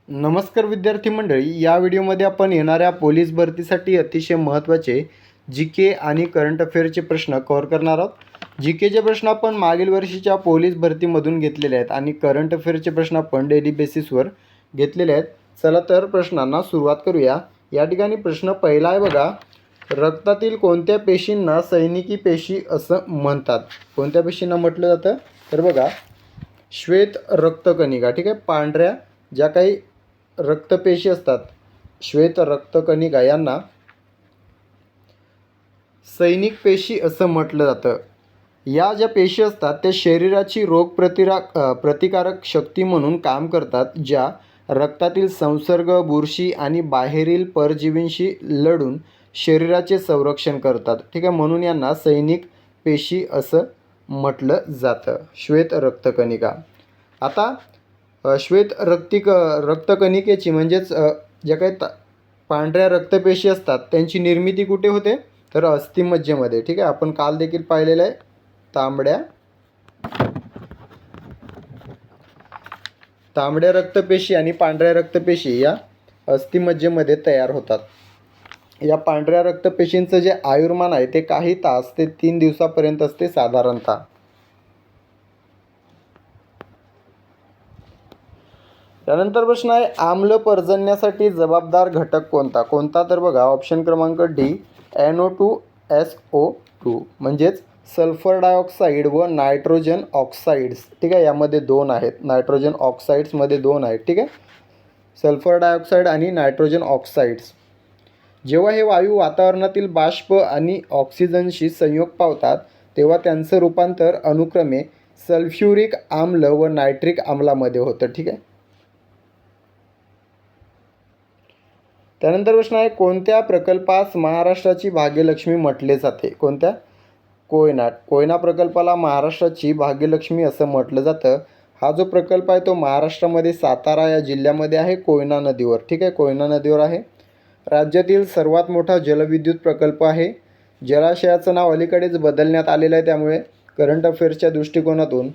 नमस्कार विद्यार्थी मंडळी, या व्हिडिओमध्ये आपण येणाऱ्या पोलीस भरतीसाठी अतिशय महत्त्वाचे जी के आणि करंट अफेअरचे प्रश्न कव्हर करणार आहोत। जी केचे प्रश्न आपण मागील वर्षीच्या पोलीस भरतीमधून घेतलेले आहेत आणि करंट अफेअरचे प्रश्न आपण डेली बेसिसवर घेतलेले आहेत। चला तर प्रश्नांना सुरुवात करूया। या ठिकाणी प्रश्न पहिला आहे बघा, रक्तातील कोणत्या पेशींना सैनिकी पेशी असं म्हणतात? कोणत्या पेशींना म्हटलं जातं? तर बघा, श्वेत रक्तकणिका, ठीक आहे, पांढऱ्या ज्या काही रक्तपेशी असतात, श्वेत रक्तकणिका यांना सैनिक पेशी असं म्हटलं जातं। या ज्या पेशी असतात त्या शरीराची प्रतिकारक शक्ती म्हणून काम करतात, ज्या रक्तातील संसर्ग, बुरशी आणि बाहेरील परजीवींशी लढून शरीराचे संरक्षण करतात, ठीक आहे, म्हणून यांना सैनिक पेशी असं म्हटलं जातं, श्वेत रक्तकणिका। आता श्वेत रक्तकणिकेची म्हणजेच ज्या काही पांढऱ्या रक्तपेशी असतात त्यांची निर्मिती कुठे होते? तर अस्थिमज्जेमध्ये, ठीक आहे, आपण काल देखील पाहिलेलं आहे। तांबड्या रक्तपेशी आणि पांढऱ्या रक्तपेशी या अस्थिमज्जेमध्ये तयार होतात। या पांढऱ्या रक्तपेशींचं जे आयुर्मान आहे ते काही तास ते 3 दिवसापर्यंत असते साधारणतः। त्यानंतर प्रश्न आहे, आम्ल पर्जन्यासाठी जबाबदार घटक कोणता? कोणता तर बघा, ऑप्शन क्रमांक डी, NO2SO2 म्हणजेच सल्फर डायऑक्साईड व नायट्रोजन ऑक्साईड्स, ठीक आहे, यामध्ये 2 आहेत, नायट्रोजन ऑक्साईड्समध्ये 2 आहेत, ठीक आहे, सल्फर डायऑक्साईड आणि नायट्रोजन ऑक्साईड्स। जेव्हा हे वायू वातावरणातील बाष्प आणि ऑक्सिजनशी संयोग पावतात तेव्हा त्यांचं रूपांतर अनुक्रमे सल्फ्युरिक आम्ल व नायट्रिक आम्लामध्ये होतं, ठीक आहे। त्यानंतर प्रश्न आहे, कोणत्या प्रकल्पास महाराष्ट्राची भाग्यलक्ष्मी म्हटले जाते? कोणत्या? कोयना प्रकल्पाला महाराष्ट्राची भाग्यलक्ष्मी असं म्हटलं जातं। हा जो प्रकल्प आहे तो महाराष्ट्रामध्ये सातारा या जिल्ह्यामध्ये आहे, कोयना नदीवर, ठीक आहे, कोयना नदीवर आहे। राज्यातील सर्वात मोठा जलविद्युत प्रकल्प आहे। जलाशयाचं नाव अलीकडेच बदलण्यात आलेलं आहे, त्यामुळे करंट अफेअर्सच्या दृष्टिकोनातून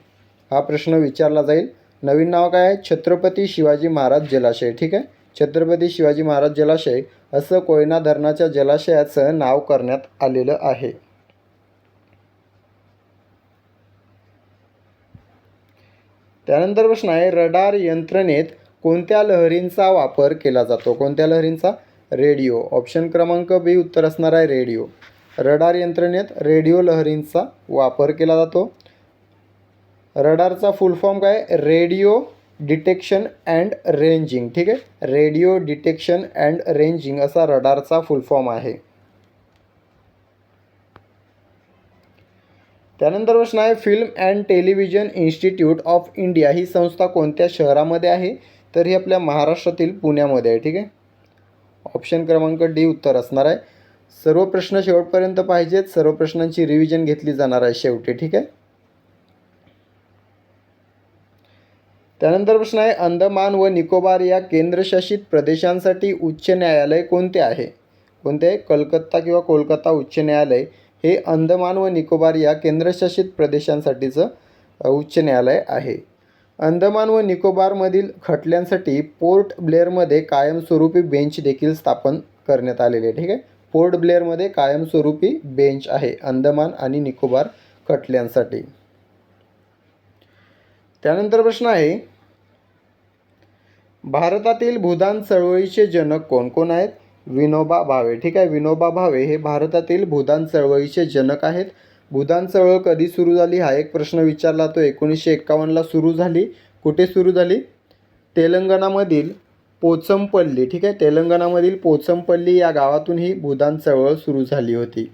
हा प्रश्न विचारला जाईल। नवीन नाव काय आहे? छत्रपती शिवाजी महाराज जलाशय, ठीक आहे, छत्रपती शिवाजी महाराज जलाशय असं कोयना धरणाच्या जलाशयाचं नाव करण्यात आलेलं आहे। त्यानंतर प्रश्न आहे, रडार यंत्रणेत कोणत्या लहरींचा वापर केला जातो? कोणत्या लहरींचा? रेडिओ। ऑप्शन क्रमांक बी उत्तर असणार आहे रेडिओ। रडार यंत्रणेत रेडिओ लहरींचा वापर केला जातो। रडारचा फुल फॉर्म काय? रेडिओ डिटेक्शन अँड रेंजिंग, ठीक आहे, रेडिओ डिटेक्शन अँड रेंजिंग असा रडारचा फुल फॉर्म आहे। त्यानंतर प्रश्न आहे, film and television institute of India ही संस्था कोणत्या शहरामध्ये आहे? तर ही आपल्या महाराष्ट्रातील पुण्यामध्ये आहे, ठीक आहे, ऑप्शन क्रमांक डी उत्तर असणार आहे। सर्व प्रश्न शेवटपर्यंत पाहिजेत, सर्व प्रश्नांची रिव्हिजन घेतली जाणार आहे शेवटी, ठीक आहे। त्यानंतर प्रश्न आहे, अंदमान व निकोबार या केंद्रशासित प्रदेशांसाठी उच्च न्यायालय कोणते आहे? कोणते आहे? कलकत्ता किंवा कोलकाता उच्च न्यायालय हे अंदमान व निकोबार या केंद्रशासित प्रदेशांसाठीचं उच्च न्यायालय आहे। अंदमान व निकोबारमधील खटल्यांसाठी पोर्ट ब्लेअरमध्ये कायमस्वरूपी बेंच देखील स्थापन करण्यात आलेले आहे, ठीक आहे, पोर्ट ब्लेअरमध्ये कायमस्वरूपी बेंच आहे अंदमान आणि निकोबार खटल्यांसाठी। त्यानंतर प्रश्न आहे, भारतातील भूदान चळवळीचे जनक कोण? कोण आहेत? विनोबा भावे, ठीक आहे, विनोबा भावे हे भारतातील भूदान चळवळीचे जनक आहेत। भूदान चळवळ कधी सुरू झाली हा एक प्रश्न विचारला, तो 1951ला सुरू झाली। कुठे सुरू झाली? तेलंगणामधील पोचमपल्ली, ठीक आहे, तेलंगणामधील पोचमपल्ली या गावातून ही भूदान चळवळ सुरू झाली होती।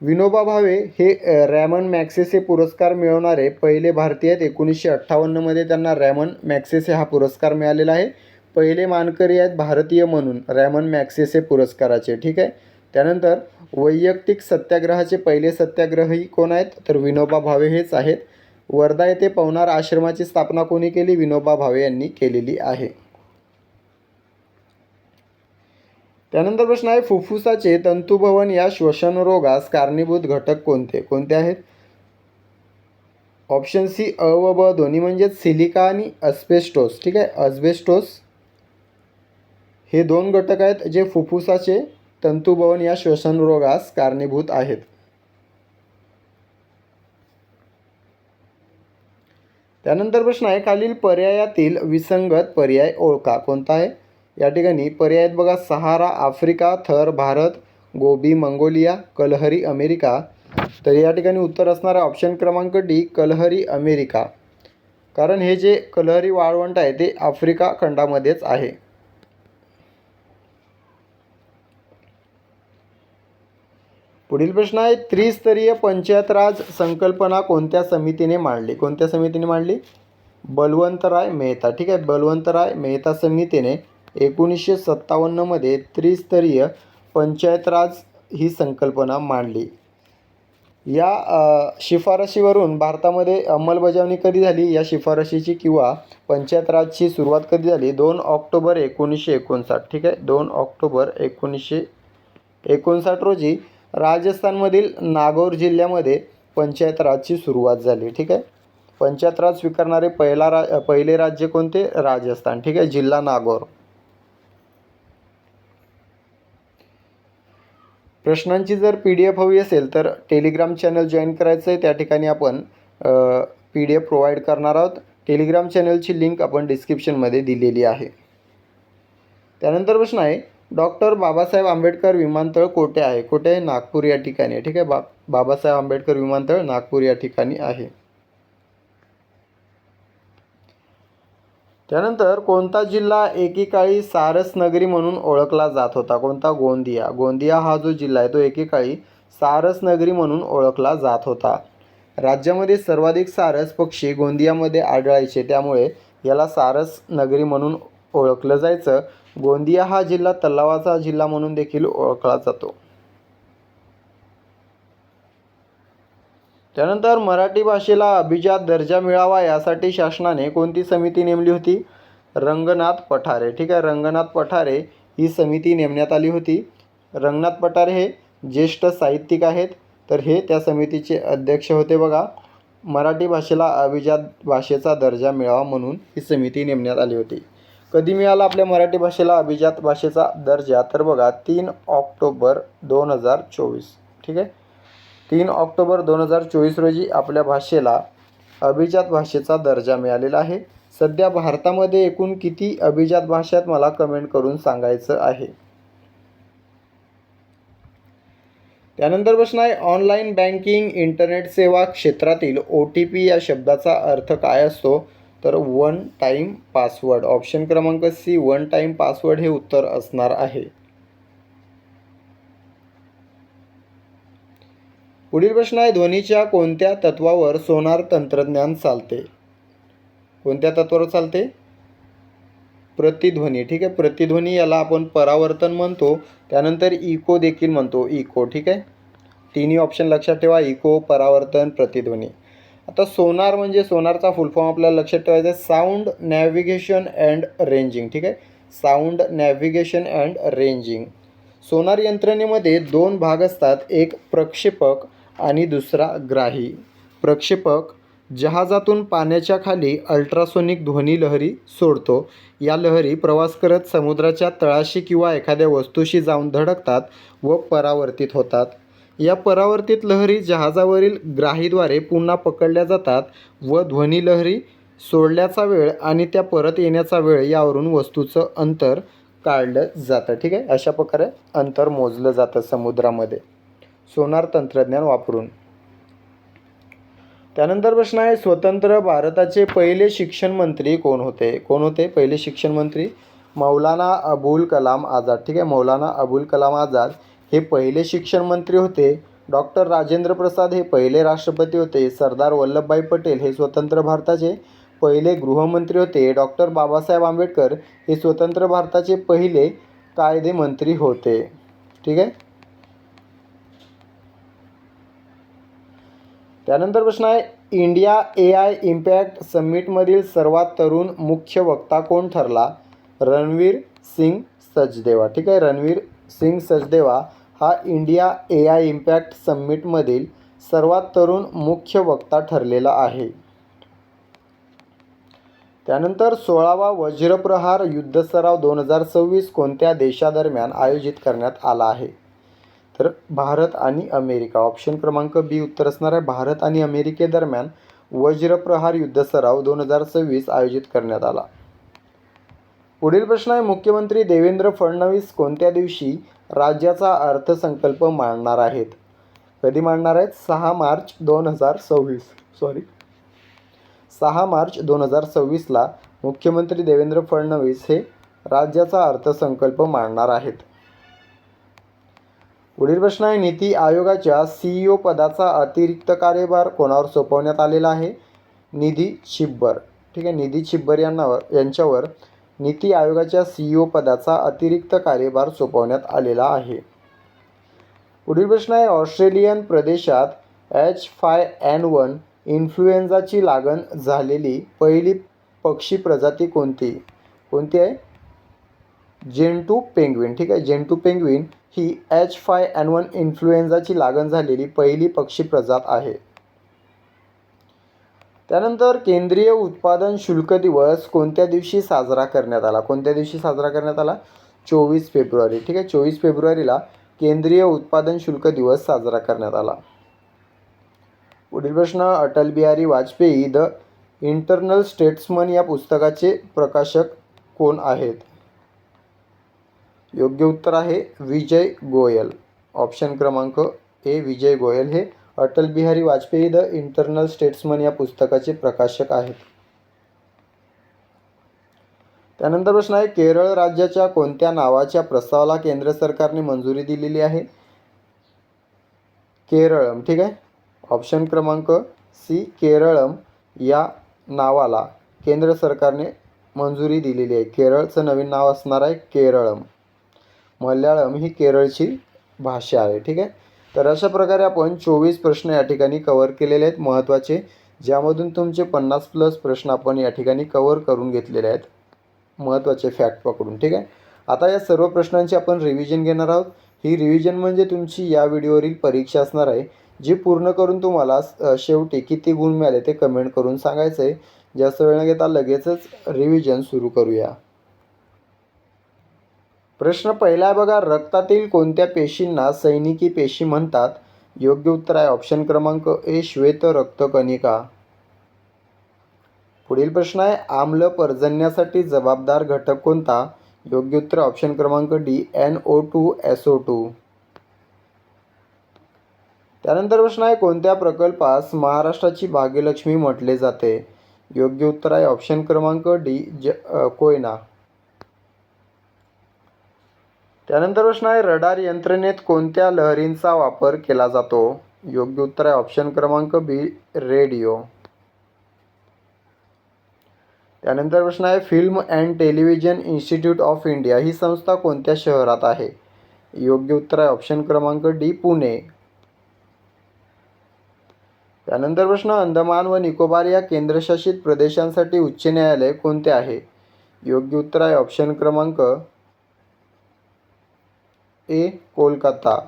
विनोबा भावे हे रॅमन मॅग्सेसे पुरस्कार मिळवणारे पहिले भारतीय आहेत। 1958मध्ये त्यांना रॅमन मॅग्सेसे हा पुरस्कार मिळालेला आहे। पहिले मानकरी आहेत भारतीय म्हणून रॅमन मॅग्सेसे पुरस्काराचे, ठीक आहे। त्यानंतर वैयक्तिक सत्याग्रहाचे पहिले सत्याग्रही कोण आहेत? तर विनोबा भावे हेच आहेत। वर्धा येथे पवनार आश्रमाची स्थापना कोणी केली? विनोबा भावे यांनी केलेली आहे। त्यानंतर प्रश्न आहे, फुफ्फुसाचे तंतुभवन या श्वसन रोगास कारणीभूत घटक कोणते? कोणते आहेत? ऑप्शन सी अ व ब दोन्ही म्हणजेच सिलिका आणि अस्बेस्टोस. ठीक आहे, अस्बेस्टोस हे दोन घटक आहेत जे फुफ्फुसाचे तंतुभवन या श्वसन रोगास कारणीभूत आहेत. त्यानंतर प्रश्न आहे, खालील पर्यायातील विसंगत पर्याय ओळखा. कोणता आहे? या ठिकाणी पर्याय आहेत बघा, सहारा आफ्रिका, थर भारत, गोबी मंगोलिया, कलहरी अमेरिका. तर या ठिकाणी उत्तर असणार आहे ऑप्शन क्रमांक डी, कलहरी अमेरिका. कारण हे जे कलहरी वाळवंट आहे ते आफ्रिका खंडामध्येच आहे. पुढील प्रश्न आहे, त्रिस्तरीय पंचायत राज संकल्पना कोणत्या समितीने मांडली? कोणत्या समितीने मांडली? बलवंतराय मेहता. ठीक आहे, बलवंतराय मेहता समितीने 1957 मध्ये त्रिस्तरीय पंचायत राज ही संकल्पना मांडली. या शिफारशीवरून भारतामध्ये अंमलबजावणी कधी झाली? या शिफारशीची किंवा पंचायत राजची सुरुवात कधी झाली? 2 ऑक्टोबर 1959. ठीक आहे, 2 ऑक्टोबर 1959 रोजी राजस्थानमधील नागौर जिल्ह्यामध्ये पंचायत राजची सुरुवात झाली. ठीक आहे, पंचायत राज स्वीकारणारे पहिले राज्य कोणते? राजस्थान. ठीक आहे, जिल्हा नागौर. प्रश्नांची जर PDF हवी असेल तर टेलिग्राम चॅनल जॉईन करायचं आहे. त्या ठिकाणी आपण PDF प्रोव्हाइड करणार आहोत. टेलिग्राम चॅनलची लिंक आपण डिस्क्रिप्शनमध्ये दिलेली आहे. त्यानंतर प्रश्न आहे, डॉक्टर बाबासाहेब आंबेडकर विमानतळ कोठे आहे? कुठे आहे? नागपूर या ठिकाणी आहे. ठीक आहे, बाबासाहेब आंबेडकर विमानतळ नागपूर या ठिकाणी आहे. त्यानंतर कोणता जिल्हा एकेकाळी सारस नगरी म्हणून ओळखला जात होता? कोणता? गोंदिया. गोंदिया हा जो जिल्हा आहे तो एकेकाळी सारस नगरी म्हणून ओळखला जात होता. राज्यामध्ये सर्वाधिक सारस पक्षी गोंदियामध्ये आढळायचे, त्यामुळे याला सारस नगरी म्हणून ओळखलं जायचं. गोंदिया हा जिल्हा तलावाचा जिल्हा म्हणून देखील ओळखला जातो. त्यानंतर मराठी भाषेला अभिजात दर्जा मिळावा यासाठी शासनाने कोणती समिती नेमली होती? रंगनाथ पठारे. ठीक आहे, रंगनाथ पठारे ही समिती नेमण्यात आली होती. रंगनाथ पठारे हे ज्येष्ठ साहित्यिक आहेत, तर हे त्या समितीचे अध्यक्ष होते बघा. मराठी भाषेला अभिजात भाषेचा दर्जा मिळावा म्हणून ही समिती नेमण्यात आली होती. कधी मिळाला आपल्या मराठी भाषेला अभिजात भाषेचा दर्जा? तर बघा 3 ऑक्टोबर 2024. ठीक आहे, 3 ऑक्टोबर 2024 रोजी आपल्या भाषेला अभिजात भाषेचा दर्जा मिळालेला आहे. सध्या भारतामध्ये एकूण किती अभिजात भाषा आहेत मला कमेंट करून सांगायचं आहे. त्यानंतर प्रश्न आहे, ऑनलाईन बँकिंग इंटरनेट सेवा क्षेत्रातील OTP या शब्दाचा अर्थ काय असतो? तर वन टाईम पासवर्ड. ऑप्शन क्रमांक सी, वन टाईम पासवर्ड हे उत्तर असणार आहे. पुढील प्रश्न आहे, ध्वनीच्या कोणत्या तत्वावर सोनार तंत्रज्ञान चालते? कोणत्या तत्वावर चालते? प्रतिध्वनी. ठीक आहे, प्रतिध्वनी याला आपण परावर्तन म्हणतो. त्यानंतर इको देखील म्हणतो, इको. ठीक आहे, तिन्ही ऑप्शन लक्षात ठेवा, इको, परावर्तन, प्रतिध्वनी. आता सोनार म्हणजे सोनारचा फुल फॉर्म आपल्याला लक्षात ठेवायचा आहे, साऊंड नॅव्हिगेशन अँड रेंजिंग. ठीक आहे, साऊंड नॅव्हिगेशन अँड रेंजिंग. सोनार यंत्रणेमध्ये 2 भाग असतात, एक प्रक्षेपक आणि दुसरा ग्राही. प्रक्षेपक जहाजातून पाण्याच्या खाली अल्ट्रासोनिक ध्वनी लहरी सोडतो. या लहरी प्रवास करत समुद्राच्या तळाशी किंवा एखाद्या वस्तूशी जाऊन धडकतात व परावर्तित होतात. या परावर्तित लहरी जहाजावरील ग्राहीद्वारे पुन्हा पकडल्या जातात व ध्वनी लहरी सोडल्याचा वेळ आणि त्या परत येण्याचा वेळ यावरून वस्तूचं अंतर काढलं जातं. ठीक आहे, अशा प्रकारे अंतर मोजलं जातं समुद्रामध्ये सोनार तंत्रज्ञान वापरून. त्यानंतर प्रश्न आहे, स्वतंत्र भारताचे पहिले शिक्षण मंत्री कोण होते? कोण होते पहिले शिक्षण मंत्री? मौलाना अबुल कलाम आझाद. ठीक आहे, मौलाना अबुल कलाम आझाद हे पहिले शिक्षण मंत्री होते. डॉक्टर राजेंद्र प्रसाद हे पहिले राष्ट्रपती होते. सरदार वल्लभभाई पटेल हे स्वतंत्र भारताचे पहिले गृहमंत्री होते. डॉक्टर बाबासाहेब आंबेडकर हे स्वतंत्र भारताचे पहिले कायदेमंत्री होते. ठीक आहे. त्यानंतर प्रश्न आहे, इंडिया AI इम्पॅक्ट समिटमधील सर्वात तरुण मुख्य वक्ता कोण ठरला? रणवीर सिंग सचदेवा. ठीक आहे, रणवीर सिंग सचदेवा हा इंडिया AI इम्पॅक्ट समिटमधील सर्वात तरुण मुख्य वक्ता ठरलेला आहे. त्यानंतर 16वा वज्रप्रहार युद्ध सराव 2026 कोणत्या देशादरम्यान आयोजित करण्यात आला आहे? तर भारत आणि अमेरिका. ऑप्शन क्रमांक बी उत्तर असणार आहे. भारत आणि अमेरिकेदरम्यान वज्रप्रहार युद्ध सराव 2026 आयोजित करण्यात आला. पुढील प्रश्न आहे, मुख्यमंत्री देवेंद्र फडणवीस कोणत्या दिवशी राज्याचा अर्थसंकल्प मांडणार आहेत? कधी मांडणार आहेत? 6 मार्च 2026ला मुख्यमंत्री देवेंद्र फडणवीस हे राज्याचा अर्थसंकल्प मांडणार आहेत. पुढील प्रश्न आहे, नीती आयोगाच्या CEO पदाचा अतिरिक्त कार्यभार कोणावर सोपवण्यात आलेला आहे? निधी छिब्बर. ठीक आहे, निधी छिब्बर यांच्यावर नीती आयोगाच्या CEO पदाचा अतिरिक्त कार्यभार सोपवण्यात आलेला आहे. पुढील प्रश्न आहे, ऑस्ट्रेलियन प्रदेशात H5N1 इन्फ्लुएन्झाची लागण झालेली पहिली पक्षी प्रजाती कोणती? कोणती आहे? Gentoo penguin. ठीक आहे, जेंटू पेंग्विन ही H5N1 इन्फ्लुएन्झाची लागण झालेली पहिली पक्षी प्रजात आहे. त्यानंतर केंद्रीय उत्पादन शुल्क दिवस कोणत्या दिवशी साजरा करण्यात आला? कोणत्या दिवशी साजरा करण्यात आला? 24 फेब्रुवारी. ठीक आहे, 24 फेब्रुवारीला केंद्रीय उत्पादन शुल्क दिवस साजरा करण्यात आला. पुढील प्रश्न, Atal Bihari Vajpayee the internal statesman या पुस्तकाचे प्रकाशक कोण आहेत? योग्य उत्तर आहे विजय गोयल. ऑप्शन क्रमांक ए विजय गोयल हे Atal Bihari Vajpayee the internal statesman या पुस्तकाचे प्रकाशक आहेत. त्यानंतर प्रश्न आहे, केरळ राज्याच्या कोणत्या नावाच्या प्रस्तावाला केंद्र सरकारने मंजुरी दिलेली आहे? केरळम. ठीक आहे, ऑप्शन क्रमांक सी केरळम या नावाला केंद्र सरकारने मंजुरी दिलेली आहे. केरळचं नवीन नाव असणार आहे केरळम. मल्याळम ही केरळची भाषा आहे. ठीक आहे, तर अशा प्रकारे आपण 24 प्रश्न या ठिकाणी कव्हर केलेले आहेत महत्त्वाचे, ज्यामधून तुमचे 50+ प्रश्न आपण या ठिकाणी कव्हर करून घेतलेले आहेत महत्त्वाचे फॅक्ट पकडून. ठीक आहे, आता या सर्व प्रश्नांची आपण रिव्हिजन घेणार आहोत. ही रिव्हिजन म्हणजे तुमची या व्हिडिओवरील परीक्षा असणार आहे, जी पूर्ण करून तुम्हाला शेवटी किती गुण मिळाले ते कमेंट करून सांगायचं आहे. जास्त वेळ न घेता लगेचच रिव्हिजन सुरू करूया. प्रश्न पहिला आहे बघा, रक्तातील कोणत्या पेशींना सैनिकी पेशी म्हणतात? योग्य उत्तर आहे ऑप्शन क्रमांक ए श्वेत रक्तकणिका. पुढील प्रश्न आहे, आम्ल पर्जन्यासाठी जबाबदार घटक कोणता? योग्य उत्तर ऑप्शन क्रमांक डी NO2SO2. त्यानंतर प्रश्न आहे, कोणत्या प्रकल्पास महाराष्ट्राची भाग्यलक्ष्मी म्हटले जाते? योग्य उत्तर आहे ऑप्शन क्रमांक डी कोयना. त्यानंतर प्रश्न आहे, रडार यंत्रणेत कोणत्या लहरींचा वापर केला जातो? योग्य उत्तर आहे ऑप्शन क्रमांक बी रेडिओ. त्यानंतर प्रश्न आहे, film and television institute of India ही संस्था कोणत्या शहरात आहे? योग्य उत्तर आहे ऑप्शन क्रमांक डी पुणे. त्यानंतर प्रश्न, अंदमान व निकोबार या केंद्रशासित प्रदेशांसाठी उच्च न्यायालय कोणते आहे? योग्य उत्तर आहे ऑप्शन क्रमांक ए कोलकाता.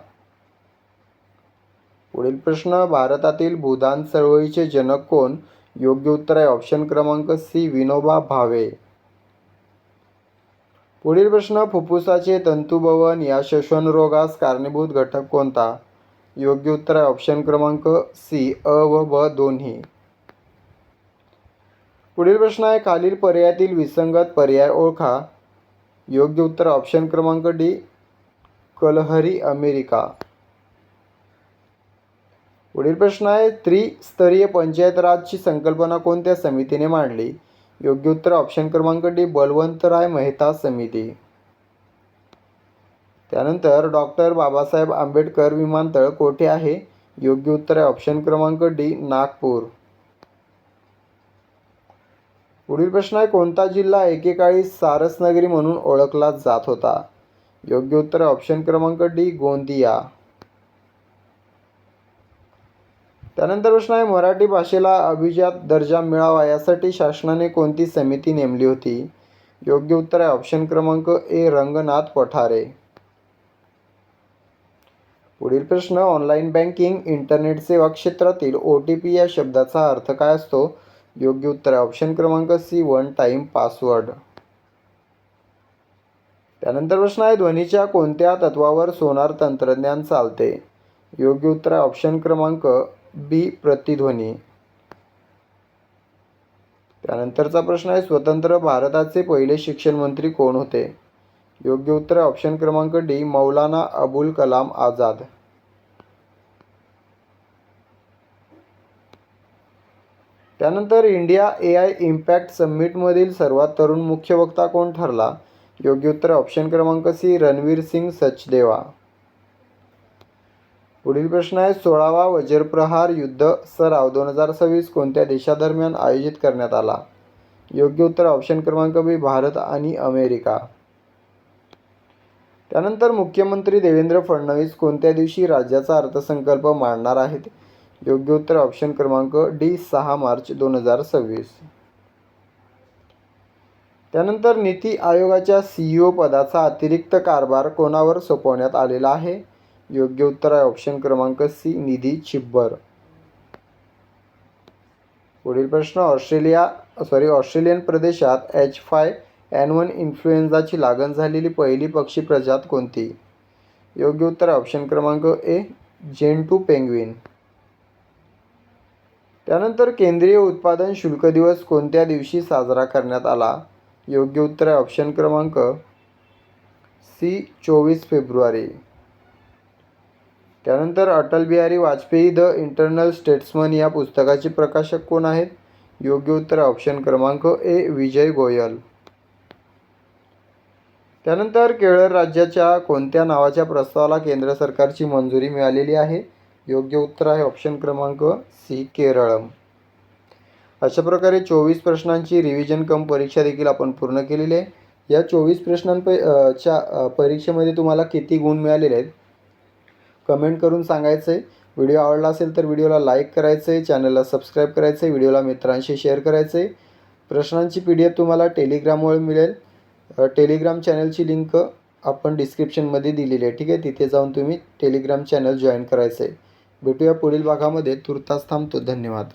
पुढील प्रश्न, भारतातील भूदान चळवळीचे जनक कोण? योग्य उत्तर आहे ऑप्शन क्रमांक सी विनोबा भावे. पुढील प्रश्न, फुफ्फुसाचे तंतुभवन या श्वसनरोगास कारणीभूत घटक कोणता? योग्य उत्तर आहे ऑप्शन क्रमांक सी अ व ब दोन्ही. पुढील प्रश्न आहे, खालील पर्यायातील विसंगत पर्याय ओळखा. योग्य उत्तर ऑप्शन क्रमांक डी कलहरी अमेरिका. पुढील प्रश्न आहे, त्रिस्तरीय पंचायत राजची संकल्पना कोणत्या समितीने मांडली? योग्य उत्तर ऑप्शन क्रमांक डी बलवंतराय मेहता समिती. त्यानंतर डॉक्टर बाबासाहेब आंबेडकर विमानतळ कोठे आहे? योग्य उत्तर आहे ऑप्शन क्रमांक डी नागपूर. पुढील प्रश्न आहे, कोणता जिल्हा एकेकाळी सारसनगरी म्हणून ओळखला जात होता? योग्य उत्तर आहे ऑप्शन क्रमांक डी गोंदिया. त्यानंतर प्रश्न आहे, मराठी भाषेला अभिजात दर्जा मिळावा यासाठी शासनाने कोणती समिती नेमली होती? योग्य उत्तर आहे ऑप्शन क्रमांक ए रंगनाथ पठारे. पुढील प्रश्न, ऑनलाईन बँकिंग इंटरनेट सेवा क्षेत्रातील OTP या शब्दाचा अर्थ काय असतो? योग्य उत्तर आहे ऑप्शन क्रमांक सी, वन टाइम पासवर्ड. त्यानंतर प्रश्न आहे, ध्वनीच्या कोणत्या तत्वावर सोनार तंत्रज्ञान चालते? योग्य उत्तर आहे ऑप्शन क्रमांक बी, प्रतिध्वनी. त्यानंतरचा प्रश्न आहे, स्वतंत्र भारताचे पहिले शिक्षण मंत्री कोण होते? योग्य उत्तर आहे ऑप्शन क्रमांक डी, मौलाना अबुल कलाम आझाद. त्यानंतर इंडिया AI इम्पॅक्ट समिटमधील सर्वात तरुण मुख्य वक्ता कोण ठरला? योग्य उत्तर ऑप्शन क्रमांक सी, रणवीर सिंग सचदेवा. पुढील प्रश्न आहे, 16वा वज्रप्रहार युद्ध सराव 2026 कोणत्या देशादरम्यान आयोजित करण्यात आला? योग्य उत्तर ऑप्शन क्रमांक बी, भारत आणि अमेरिका. त्यानंतर मुख्यमंत्री देवेंद्र फडणवीस कोणत्या दिवशी राज्याचा अर्थसंकल्प मांडणार आहेत? योग्य उत्तर ऑप्शन क्रमांक डी, 6 मार्च 2026. त्यानंतर नीती आयोगाच्या CEO पदाचा अतिरिक्त कारभार कोणावर सोपवण्यात आलेला आहे? योग्य उत्तर आहे ऑप्शन क्रमांक सी, निधी छिब्बर. पुढील प्रश्न, ऑस्ट्रेलियन प्रदेशात H5N1 इन्फ्लुएन्झाची लागण झालेली पहिली पक्षी प्रजात कोणती? योग्य उत्तर आहे ऑप्शन क्रमांक ए, जेंटू पेंग्विन. त्यानंतर केंद्रीय उत्पादन शुल्क दिवस कोणत्या दिवशी साजरा करण्यात आला? योग्य उत्तर आहे ऑप्शन क्रमांक सी, 24 फेब्रुवारी. त्यानंतर Atal Bihari Vajpayee the internal statesman या पुस्तकाचे प्रकाशक कोण आहेत? योग्य उत्तर आहे ऑप्शन क्रमांक ए, विजय गोयल. त्यानंतर केरळ राज्याच्या कोणत्या नावाच्या प्रस्तावाला केंद्र सरकारची मंजुरी मिळालेली आहे? योग्य उत्तर आहे ऑप्शन क्रमांक सी, केरळम. अशा प्रकारे 24 प्रश्नांची रिव्हिजन कम परीक्षा देखील आपण पूर्ण केलेली आहे. या 24 प्रश्नांच्या परीक्षेमध्ये तुम्हाला किती गुण मिळालेले आहेत कमेंट करून सांगायचं आहे. व्हिडिओ आवडला असेल तर व्हिडिओला लाईक करायचं आहे, चॅनलला सबस्क्राईब करायचं आहे, व्हिडिओला मित्रांशी शेअर करायचं आहे. प्रश्नांची PDF तुम्हाला टेलिग्रामवर मिळेल. टेलिग्राम चॅनलची लिंक आपण डिस्क्रिप्शनमध्ये दिलेली आहे. ठीक आहे, तिथे जाऊन तुम्ही टेलिग्राम चॅनल जॉईन करायचं आहे. भेटूया पुढील भागामध्ये. तुर्तास थांबतो. धन्यवाद.